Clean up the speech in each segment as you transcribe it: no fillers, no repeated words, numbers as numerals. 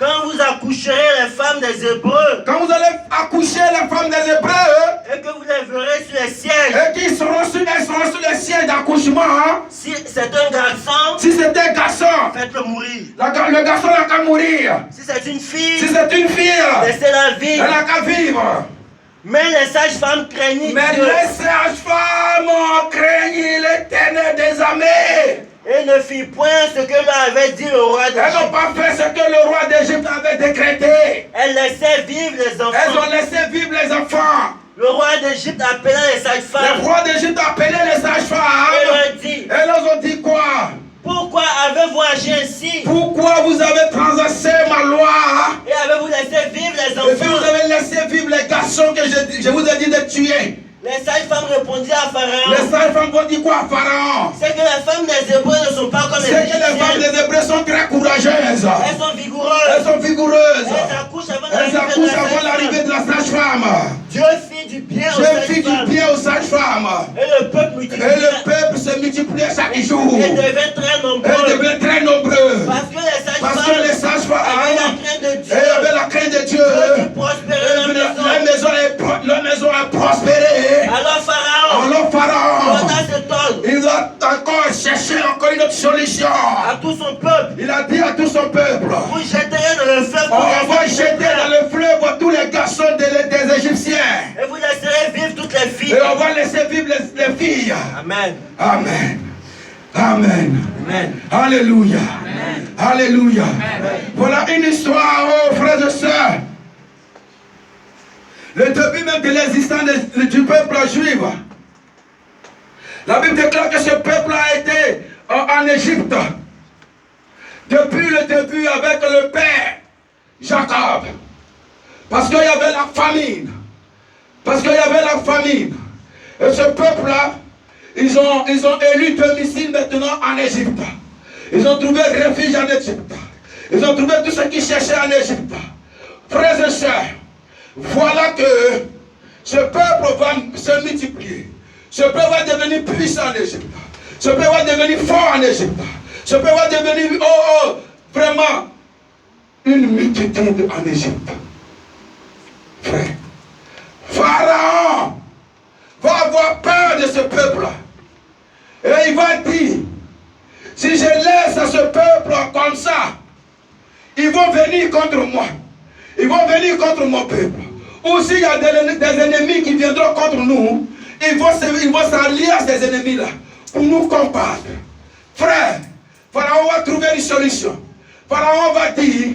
Quand vous accoucherez les femmes des Hébreux, quand vous allez accoucher les femmes des Hébreux, et que vous les verrez sur les sièges, et qu'ils seront sur les sièges d'accouchement, si c'est un garçon, si c'est un garçon, faites-le mourir. le garçon n'a qu'à mourir. Si c'est une fille, Si c'est une fille, laissez-la vivre. elle n'a qu'à vivre. Mais les sages-femmes craignent Mais Dieu les sages-femmes craignent l'Éternel des armées. et ne fit point ce que leur avait dit le roi Elles n'ont d'Égypte. pas fait ce que le roi d'Égypte avait décrété. Elles laissaient vivre les Elles enfants. ont laissé vivre les enfants. Le roi d'Égypte appela les Le sages-femmes roi d'Égypte a appelé les et sages-femmes. leur dit: Elles leur ont dit quoi? pourquoi avez-vous agi ainsi Pourquoi vous avez transgressé ma loi? et avez-vous laissé vivre les Et puis vous enfants? avez laissé vivre les garçons que je vous ai dit de tuer. Les sages-femmes répondirent à Les Pharaon: sages-femmes vont dire quoi à Pharaon? c'est que les femmes des Hébreux ne sont pas comme les C'est que les femmes Égyptiennes. des Hébreux sont très courageuses. Elles sont vigoureuses. Elles sont vigoureuses. Elles accouchent avant Elles accouchent avant l'arrivée sage-femme. de la sage-femme. Dieu fit du bien aux Je fis du sages-femmes. bien aux sages-femmes. Et le peuple Et multipliait le peuple se multipliait chaque jour. et devait très Elles nombreux. devenaient très nombreux. Parce que les Parce que les sages-femmes avaient la sages-femmes crainte de Dieu. avaient la crainte de Dieu. Dieu fit prospérer La maison a prospéré. Alors Pharaon, Alors Pharaon, pendant cet ordre il doit encore chercher encore une autre solution. à tout son peuple, Il a dit à tout son peuple: vous jetterez dans le fleuve on va tous les jeter dans le fleuve tous les garçons des Égyptiens. et vous laisserez vivre toutes les filles. Et on va laisser vivre les filles. Amen. Amen. Amen. Amen. Alléluia. Alléluia. Voilà une histoire, oh frères et sœurs. Le début même de l'existence du peuple juif. La Bible déclare que ce peuple a été en Égypte depuis le début avec le père Jacob. Parce qu'il y avait la famine. Parce qu'il y avait la famine. Et ce peuple-là, ils ont élu domicile maintenant en Égypte. Ils ont trouvé refuge en Égypte. Ils ont trouvé tout ce qu'ils cherchaient en Égypte. Frères et sœurs, voilà que ce peuple va se multiplier. Ce peuple va devenir puissant en Égypte. Ce peuple va devenir fort en Égypte. Ce peuple va devenir vraiment une multitude en Égypte. Frère, Pharaon va avoir peur de ce peuple. Et il va dire: si je laisse ce peuple comme ça, ils vont venir contre moi. Ils vont venir contre mon peuple. Ou s'il y a des ennemis qui viendront contre nous, ils vont s'allier à ces ennemis-là pour nous combattre. Frère, Pharaon va trouver une solution. Pharaon va dire: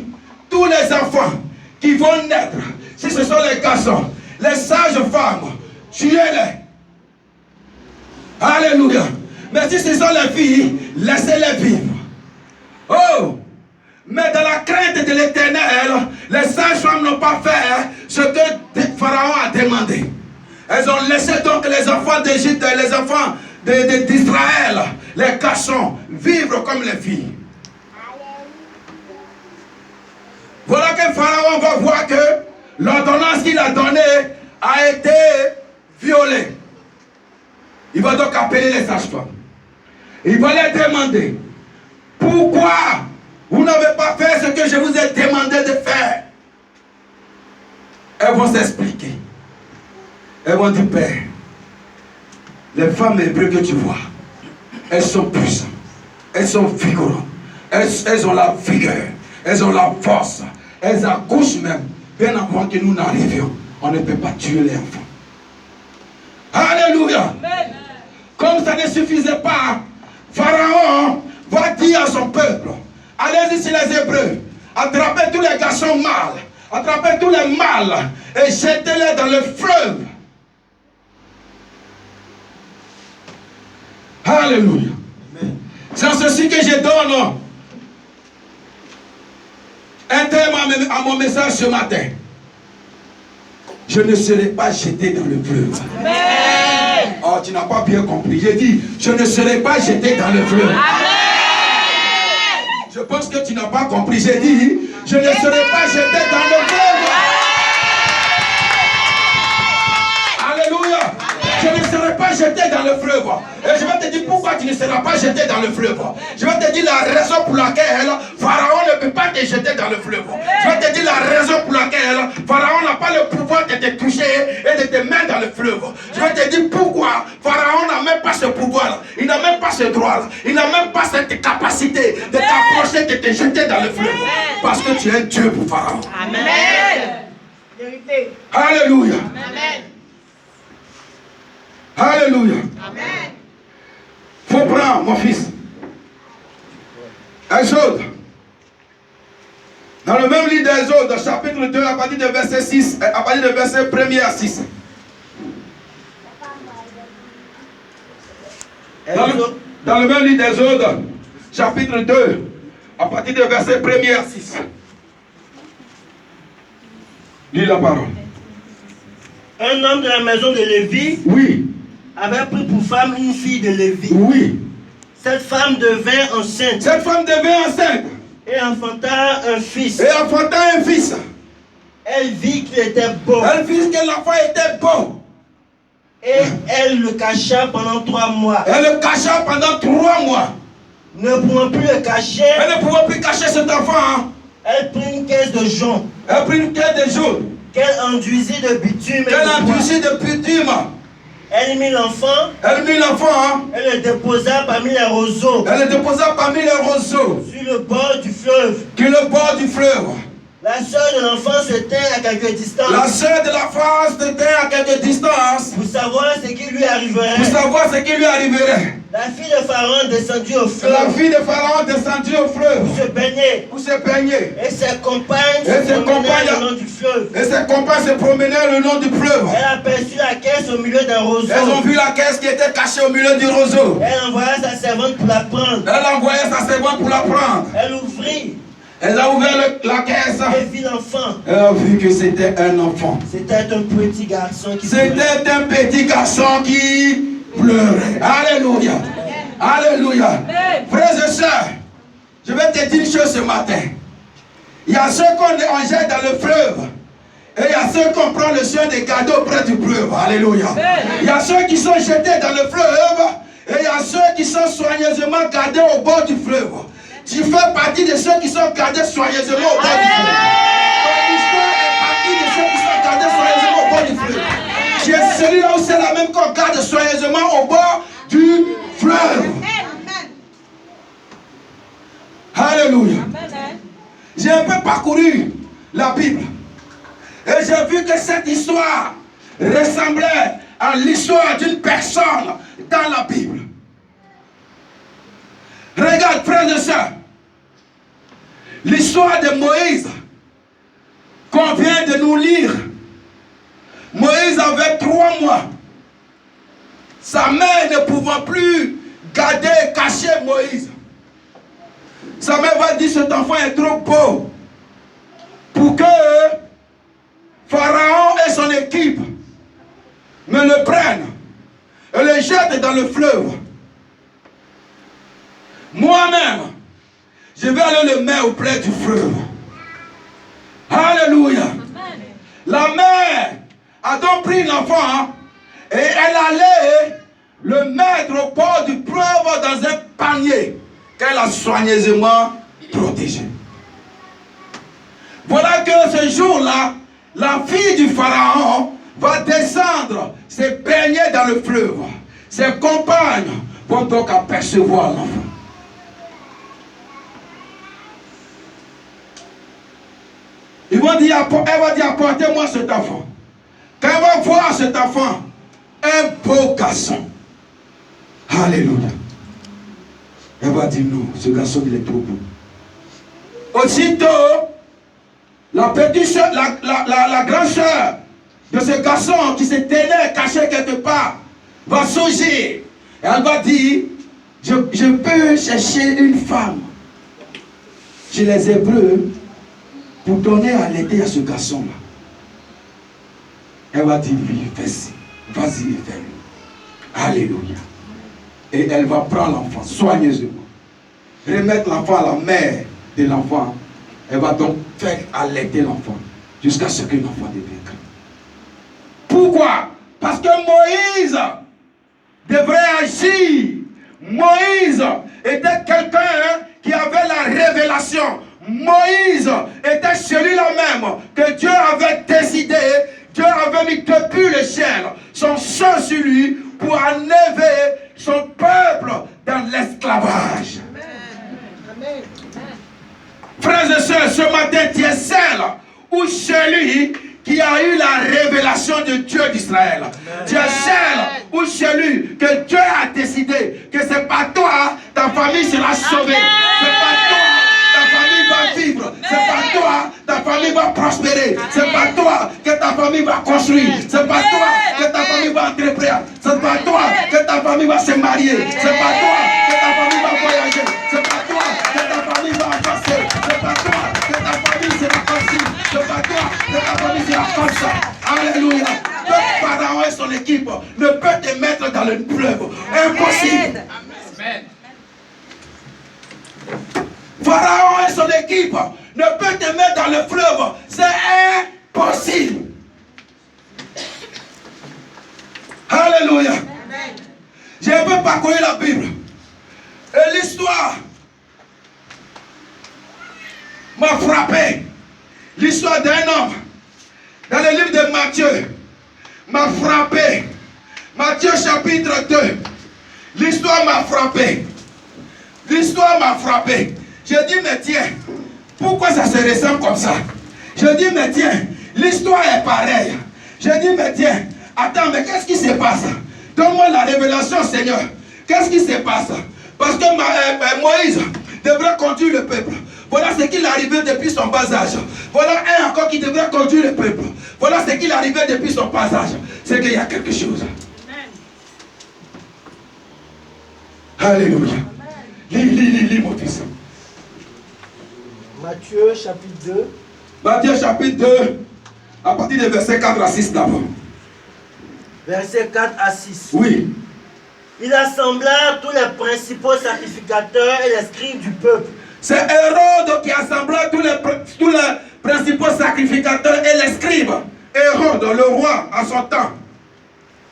tous les enfants qui vont naître, si ce sont les garçons, les sages femmes, tuez-les. Alléluia. Mais si ce sont les filles, laissez-les vivre. Oh! Mais dans la crainte de l'Éternel, les sages-femmes n'ont pas fait ce que Pharaon a demandé. Elles ont laissé donc les enfants d'Égypte, les enfants d'Israël, les garçons, vivre comme les filles. Voilà que Pharaon va voir que l'ordonnance qu'il a donnée a été violée. Il va donc appeler les sages-femmes. Il va les demander: pourquoi vous n'avez pas fait ce que je vous ai demandé de faire? Elles vont s'expliquer. Elles vont dire: Père, les femmes hébreues que tu vois, elles sont puissantes, elles sont vigoureuses, elles ont la vigueur, elles ont la force, elles accouchent même. Bien avant que nous n'arrivions, on ne peut pas tuer les enfants. Alléluia. Amen. Comme ça ne suffisait pas, Pharaon va dire à son peuple: allez-y sur les Hébreux, attrapez tous les garçons mâles, attrapez tous les mâles et jetez-les dans le fleuve. Alléluia. C'est en ceci que je donne un thème à mon message ce matin. Je ne serai pas jeté dans le fleuve. Amen. Oh, tu n'as pas bien compris. J'ai dit: je ne serai pas jeté dans le fleuve. Amen. Je pense que tu n'as pas compris. J'ai dit: je ne serai pas jeté dans le fleuve. Alléluia. Je ne serai pas jeté dans le fleuve. Et je vais te dire pourquoi tu ne seras pas jeté dans le fleuve. Je vais te dire la raison pour laquelle Pharaon ne peut pas te jeter dans le fleuve. Je te toucher et de te mettre dans le fleuve. Je vais te dire pourquoi Pharaon n'a même pas ce pouvoir-là. Il n'a même pas ce droit-là. Il n'a même pas cette capacité de t'approcher, de te jeter dans le fleuve. Parce que tu es Dieu pour Pharaon. Amen. Vérité. Alléluia. Amen. Alléluia. Amen. Faut prendre, mon fils. Exode. Dans le même livre d'Exode, chapitre 2, à partir de verset 6, à partir de verset 1er à 6. Dans le même livre d'Exode, chapitre 2, à partir de verset 1er à 6. Lis la parole. Un homme de la maison de Lévi Oui, avait pris pour femme une fille de Lévi. oui. Cette femme devint enceinte Cette femme devint enceinte et enfanta un fils. et enfanta un fils. Elle vit qu'il était beau Elle vit que l'enfant était beau. et elle le cacha pendant 3 mois. Elle le cacha pendant 3 mois. Ne pouvant plus le cacher, Elle ne pouvait plus cacher cet enfant. Hein. elle prit une caisse de jonc Elle prit une caisse de jour. qu'elle enduisit de bitume et Qu'elle de a bois. touché de bitume. Elle mit l'enfant, Elle mit l'enfant. Hein. elle le déposa parmi les roseaux Elle le déposa parmi les roseaux. sur le bord du fleuve. Qui est le bord du fleuve. La sœur de l'enfant se tint à quelque distance La sœur de la France était à quelque distance. pour savoir ce qui lui arriverait. Pour savoir ce qui lui arriverait. La fille de Pharaon descendit au La fleuve fille de Pharaon descendit au fleuve. pour se baigner. Pour se baigner. Et ses compagnes Et ses se promenaient compagnes- le long du fleuve. Et ses compagnes se promenaient le long du fleuve. Elle aperçut la caisse au milieu d'un roseau. Elles ont vu la caisse qui était cachée au milieu du roseau. Elle envoya sa servante pour la prendre. Elle envoyait sa servante pour la prendre. Elle ouvrit Elle a ouvert la caisse. et vit l'enfant. Elle a vu que c'était un enfant. C'était un petit garçon qui C'était un petit garçon qui pleurait. Alléluia. Alléluia. Frères et sœurs, je vais te dire une chose ce matin. Il y a ceux qu'on jette dans le fleuve. Et il y a ceux qu'on prend le soin des cadeaux près du fleuve. Alléluia. Il y a ceux qui sont jetés dans le fleuve. Et il y a ceux qui sont soigneusement gardés au bord du fleuve. Tu fais partie de ceux qui sont gardés soigneusement au bord du fleuve. Ton histoire est partie de ceux qui sont gardés soigneusement au bord du fleuve. Tu es celui-là où c'est la même qu'on garde soigneusement au bord du fleuve. Alléluia. J'ai un peu parcouru la Bible. Et j'ai vu que cette histoire ressemblait à l'histoire d'une personne dans la Bible. Regarde, frères et sœurs, l'histoire de Moïse qu'on vient de nous lire. Moïse avait 3 mois. Sa mère ne pouvant plus garder, cacher Moïse. Sa mère va dire cet enfant est trop beau pour que Pharaon et son équipe me le prennent et le jettent dans le fleuve. Moi-même, je vais aller le mettre auprès du fleuve. Alléluia. La mère a donc pris l'enfant et elle allait le mettre au bord du fleuve dans un panier qu'elle a soigneusement protégé. Voilà que ce jour-là, la fille du Pharaon va descendre, se baigner dans le fleuve. Ses compagnes vont donc apercevoir l'enfant. Elle va dire, apportez-moi cet enfant. Quand elle va voir cet enfant, un beau garçon. Alléluia. Elle va dire, non, ce garçon, il est trop beau. Aussitôt, la petite soeur, la grande soeur de ce garçon qui se tenait caché quelque part, va songer. Elle va dire, je peux chercher une femme chez les Hébreux pour donner à l'aider à ce garçon-là. Elle va dire, oui, vas-y, fais-le. Alléluia. Et elle va prendre l'enfant soigneusement, remettre l'enfant à la mère de l'enfant. Elle va donc faire allaiter l'enfant jusqu'à ce que l'enfant devienne grand. Pourquoi? Parce que Moïse devrait agir. Moïse était quelqu'un qui avait la révélation. Moïse était celui-là même que Dieu avait décidé, Dieu avait sur lui pour enlever son peuple dans l'esclavage. Amen. Frères et sœurs, ce matin, tu es seul ou celui qui a eu la révélation de Dieu d'Israël. Tu es seul ou celui que Dieu a décidé que c'est pas toi, ta famille sera sauvée. C'est pas toi, ta famille va vivre. C'est pas toi, ta famille va prospérer. C'est pas toi que ta famille va construire. C'est pas toi que ta famille va entreprendre. C'est pas toi que ta famille va se marier. C'est pas toi que ta famille va voyager. C'est pas toi que ta famille va avancer. C'est pas toi que ta famille sera facile. C'est pas toi que ta famille sera comme ça. Alléluia. Le Pharaon et son équipe ne peuvent te mettre dans le fleuve. Impossible. Amen. Pharaon et son équipe ne peuvent te mettre dans le fleuve. C'est impossible. Alléluia. J'ai un peu parcouru la Bible. Et l'histoire m'a frappé. L'histoire d'un homme dans le livre de Matthieu m'a frappé. Matthieu chapitre 2. L'histoire m'a frappé. L'histoire m'a frappé. Je dis, mais tiens, pourquoi ça se ressemble comme ça? Je dis, mais tiens, l'histoire est pareille. Je dis, mais tiens, attends, mais qu'est-ce qui se passe? Donne-moi la révélation, Seigneur. Qu'est-ce qui se passe? Parce que Moïse devrait conduire le peuple. Voilà ce qu'il est arrivé depuis son bas âge. Voilà un encore qui devrait conduire le peuple. Voilà ce qu'il est arrivé depuis son bas âge. C'est qu'il y a quelque chose. Alléluia. Lis, mon fils. Matthieu chapitre 2. Matthieu chapitre 2, à partir des versets 4 à 6 d'abord. Versets 4 à 6. Oui. Il assembla tous les principaux sacrificateurs et les scribes du peuple. C'est Hérode qui assembla tous les principaux sacrificateurs et les scribes. Hérode, le roi, à son temps.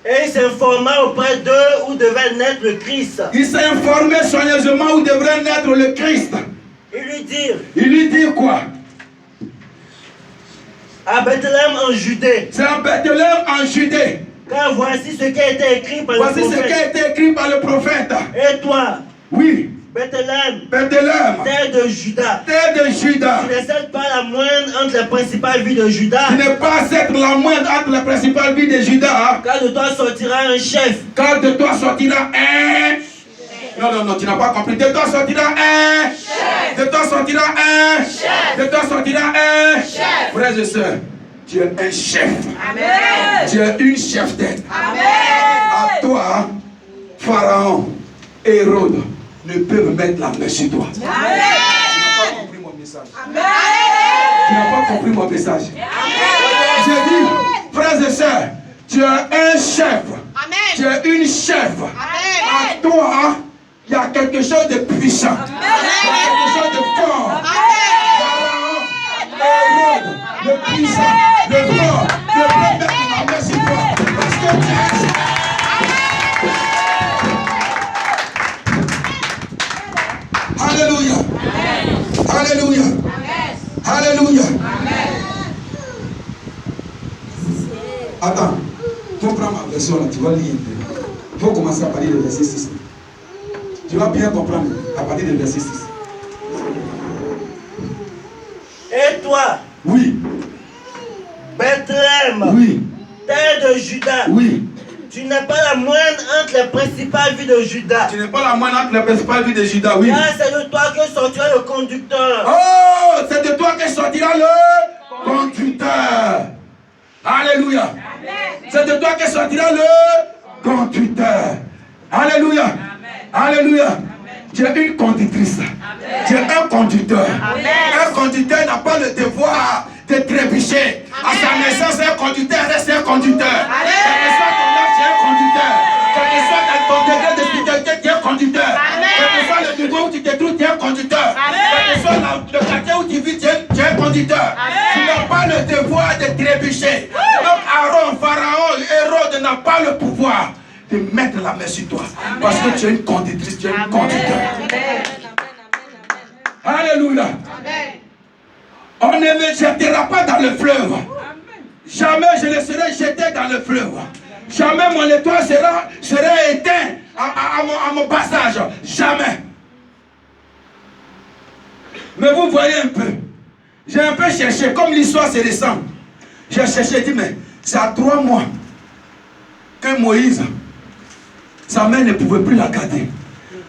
Et il s'informa auprès d'eux où devait naître le Christ. Il s'est informé soigneusement où devrait naître le Christ. Ils lui dirent quoi? à Bethléem en Judée. C'est à Bethléem en Judée. Car voici ce qui a été écrit par Voici le ce qui prophète. a été écrit par le prophète. Et toi, Oui. Bethléem, Bethléem, terre de Juda, terre de Juda. tu n'es certes pas la moindre entre les principales villes de Juda. Tu n'es pas être la moindre entre les principales villes de Juda. Car de toi sortira un chef. Car de toi sortira un. Non, tu n'as pas compris. De toi sortira un. Chef. De toi sortira un. Chef. De toi sortira un. Chef. Frères et sœurs, tu es un chef. Amen. Tu es une chef tête. Amen. À toi, Pharaon, Hérode ne peuvent mettre la main sur toi. Amen. Tu n'as pas compris mon message. Amen. Tu n'as pas compris mon message. J'ai dit, frères et sœurs, tu es un chef. Amen. Tu es une chef. Amen. À toi, il y a quelque chose de puissant. Il y a quelque chose de fort. Pharaon, Hérode, le puissant, le fort, ne peut mettre la main sur toi. Parce que tu es un chef. Alléluia. Alléluia. Alléluia. Attends, il faut prendre ma version là, tu vas lire. Il faut commencer à parler de verset 6. Tu vas bien comprendre à partir de verset 6. Et toi, Oui, Bethléem, oui, terre de Juda, oui. tu n'es pas la moindre entre les principales villes de Juda. Tu n'es pas la moindre entre les principales villes de Juda, oui. Car c'est de toi que sortira le conducteur. Oh, c'est de toi que sortira le conducteur. Alléluia. C'est de toi que sortira le conducteur. Alléluia. Alléluia. Tu es une conductrice. Tu es un conducteur. Un conducteur n'a pas le devoir de trébucher. À sa naissance, un conducteur reste un conducteur. Quel que soit ton âge, tu es un conducteur. Quel que soit ton degré de spiritualité, tu es un conducteur. Quel que soit le niveau où tu te trouves, tu es un conducteur. Quel que soit le quartier où tu vis, tu es un conducteur. Tu n'as pas le devoir de trébucher. Donc Aaron, Pharaon, Hérode n'a pas le pouvoir de mettre la main sur toi. Parce que tu es une conductrice, tu es un conducteur. Alléluia. On ne me jettera pas dans le fleuve. Jamais je ne serai jeté dans le fleuve. Jamais mon étoile sera éteinte à mon passage. Jamais. Mais vous voyez un peu. J'ai un peu cherché, comme l'histoire se ressemble. J'ai cherché, dit, mais c'est à 3 mois que Moïse, sa mère ne pouvait plus la garder.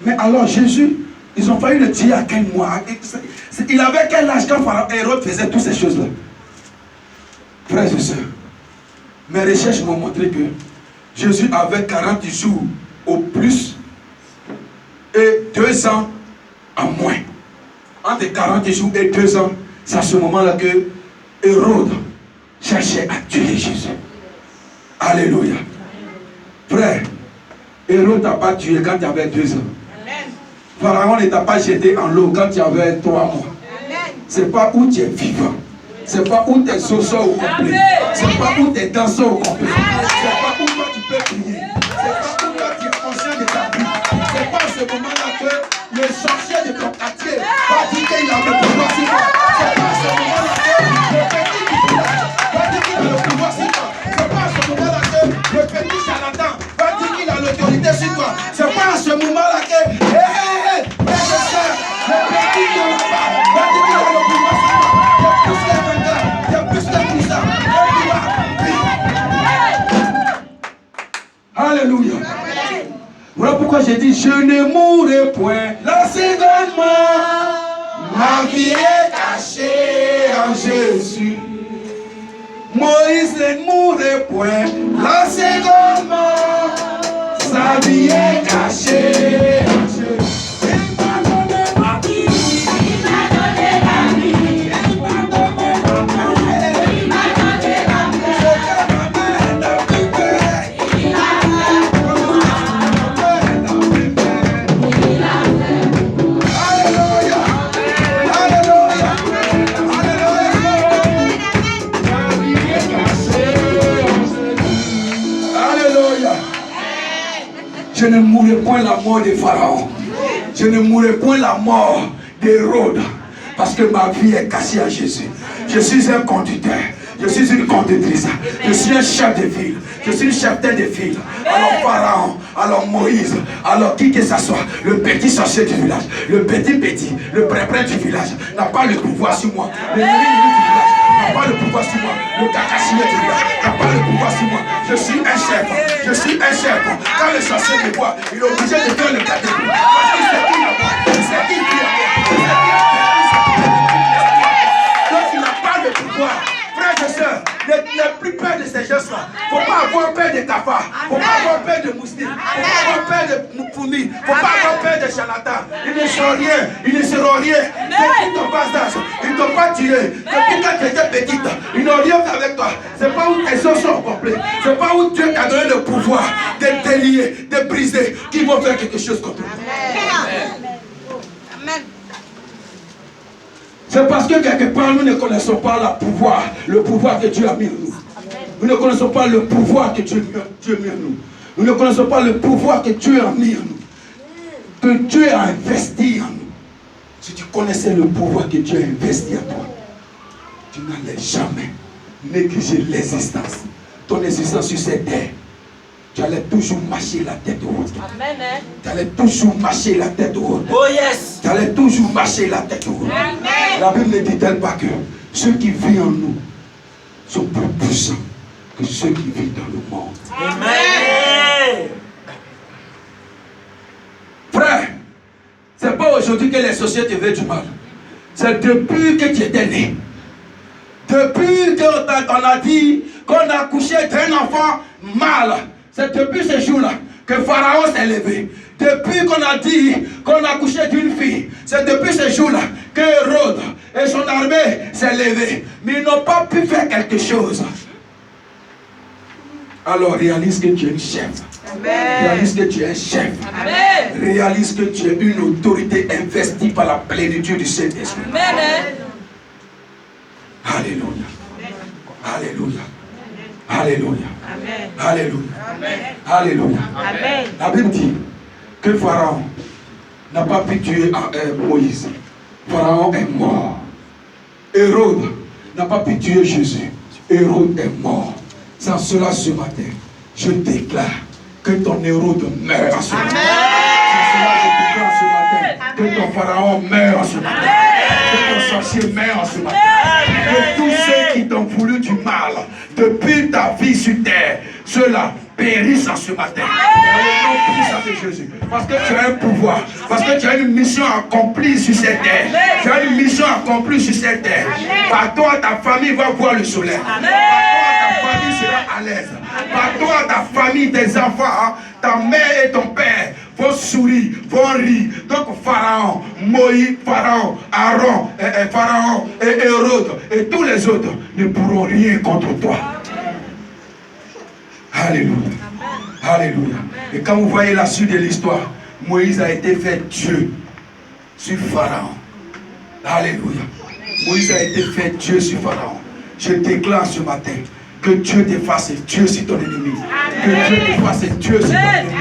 Mais alors Jésus, ils ont failli le tuer à quel mois? Il avait quel âge quand Hérode faisait toutes ces choses-là? Frères et sœurs, mes recherches m'ont montré que Jésus avait 40 jours au plus et 2 ans en moins. Entre 40 jours et 2 ans, c'est à ce moment-là que Hérode cherchait à tuer Jésus. Alléluia. Frère, Hérode t'a pas tué quand tu avais 2 ans. Pharaon ne t'a pas jeté en l'eau quand tu avais 3 mois. C'est pas où tu es vivant. C'est pas où tes os sont au complet. C'est pas où tes dents sont au complet. C'est pas où toi tu peux prier. C'est pas où toi tu es conscient de ta vie. C'est pas à ce moment-là que le sorcier de ton quartier va dire qu'il a le pouvoir sur toi. C'est pas à ce moment-là que le petit du village va dire qu'il a le pouvoir sur toi. C'est pas à ce moment-là que le petit charlatan va dire qu'il a l'autorité sur toi. C'est pas à ce moment-là que le petit qui est là-bas va dire qu'il a le pouvoir sur toi. Alléluia. Voilà pourquoi j'ai dit je ne mourrai point. La seconde mort, ma vie est cachée en Jésus. Moïse ne mourrait point. La seconde mort, sa vie est cachée en Jésus. Il m'a donné la vie. Il m'a donné la vie. Il m'a donné la vie. Il m'a donné la vie. C'est que ma mère n'a plus peur. Il a fait pour moi. Il a fait pour moi. Alléluia. Alléluia. Alléluia. Alléluia. Je ne mourrai point la mort de Pharaon. Je ne mourrai point la mort d'Hérode. Parce que ma vie est cachée à Jésus. Je suis un conducteur. Je suis une conductrice. Je suis un chef de ville. Je suis une cheftaine de ville. Alors Pharaon, alors Moïse, alors qui que ce soit, le petit sorcier du village, le petit, le prêtre du village, n'a pas le pouvoir sur moi. Le mini du village n'a pas le pouvoir sur moi. Le cacassier du village n'a pas le pouvoir sur moi. Je suis un chef. Je suis un chef. Quand le sorcier me voit, il est obligé de faire le cadeau. Parce qu'il sait qui là-bas. Il sait qui là-bas. Donc il n'a pas le pouvoir. Frères et sœurs, n'ayez plus peur de ces gestes-là. Il ne faut pas avoir peur de cafards. Il ne faut pas avoir peur de moustiques. Il ne faut pas avoir peur de fourmis. Il ne faut pas avoir peur de charlatans. Ils ne seront rien. Ils ne seront rien. Depuis ton bas d'âge, ils ne t'ont pas tué. Depuis quand tu étais petite, ils n'ont rien fait avec toi. Ce n'est pas où tes os sont complets. Ce n'est pas où Dieu t'a donné le pouvoir de délier, de briser, qu'ils vont faire quelque chose contre toi. Amen. C'est parce que quelque part nous ne connaissons pas le pouvoir que Dieu a mis en nous. Nous ne connaissons pas le pouvoir que Dieu a mis en nous. Nous ne connaissons pas le pouvoir que Dieu a mis en nous. Que Dieu a investi en nous. Si tu connaissais le pouvoir que Dieu a investi en toi, tu n'allais jamais négliger l'existence. Ton existence sur cette terre. Tu allais toujours marcher la tête haute. Amen. Tu allais toujours marcher la tête haute. Oh yes. Tu allais toujours marcher la tête haute. Amen. La Bible ne dit-elle pas que ceux qui vivent en nous sont plus puissants que ceux qui vivent dans le monde. Amen. Frère, ce n'est pas aujourd'hui que les sociétés veulent du mal. C'est depuis que tu étais né. Depuis qu'on a dit qu'on a couché d'un enfant mâle. C'est depuis ce jour-là que Pharaon s'est levé. Depuis qu'on a dit qu'on a couché d'une fille, c'est depuis ce jour-là que Hérode et son armée s'est levée. Mais ils n'ont pas pu faire quelque chose. Alors réalise que tu es un chef. Amen. Réalise que tu es un chef. Amen. Réalise que tu es une autorité investie par la plénitude du Saint-Esprit. Alléluia. Alléluia. Alléluia. Amen. Alléluia. Amen. Alléluia. Amen. La Bible dit que Pharaon n'a pas pu tuer Moïse. Pharaon est mort. Hérode n'a pas pu tuer Jésus. Hérode est mort. Sans cela ce matin, Je déclare que ton héros meurt ce matin. C'est cela que je déclare ce matin. Que ton pharaon meurt ce matin. Que ton sorcier meurt ce matin. Que tous ceux qui t'ont voulu du mal depuis ta vie sur terre, ceux-là périssent en ce matin. Dans le nom puissant de Jésus. Parce que tu as un pouvoir. Parce que tu as une mission accomplie sur cette terre. Tu as une mission accomplie sur cette terre. Par toi, ta famille va voir le soleil. Par toi, ta famille sera à l'aise. Par toi, ta famille, tes enfants, hein, ta mère et ton père vont sourire, vont rire. Donc Pharaon, Moïse, Pharaon, Aaron, Pharaon et Hérode et tous les autres ne pourront rien contre toi. Alléluia. Alléluia. Et quand vous voyez la suite de l'histoire, Moïse a été fait Dieu sur Pharaon. Alléluia. Moïse a été fait Dieu sur Pharaon. Je déclare ce matin que Dieu te fasse Dieu sur ton ennemi. Que Dieu te fasse Dieu sur ton ennemi.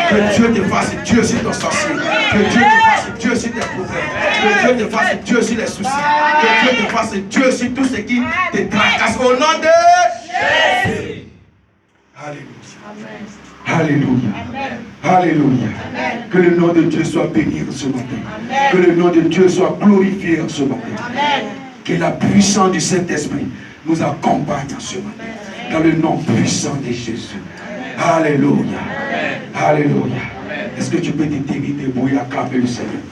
Que Dieu te fasse Dieu sur ton sorcier. Que Dieu te fasse Dieu sur tes problèmes. Que Dieu te fasse Dieu sur les soucis. Que Dieu te fasse Dieu sur tout ce qui te tracasse. Au nom de Jésus. Alléluia. Alléluia. Alléluia. Que le nom de Dieu soit béni ce matin. Que le nom de Dieu soit glorifié ce matin. Que la puissance du Saint-Esprit nous accompagne ce matin. Dans le nom puissant de Jésus. Alléluia. Alléluia. Est-ce que tu peux te tenir debout et acclamer le Seigneur?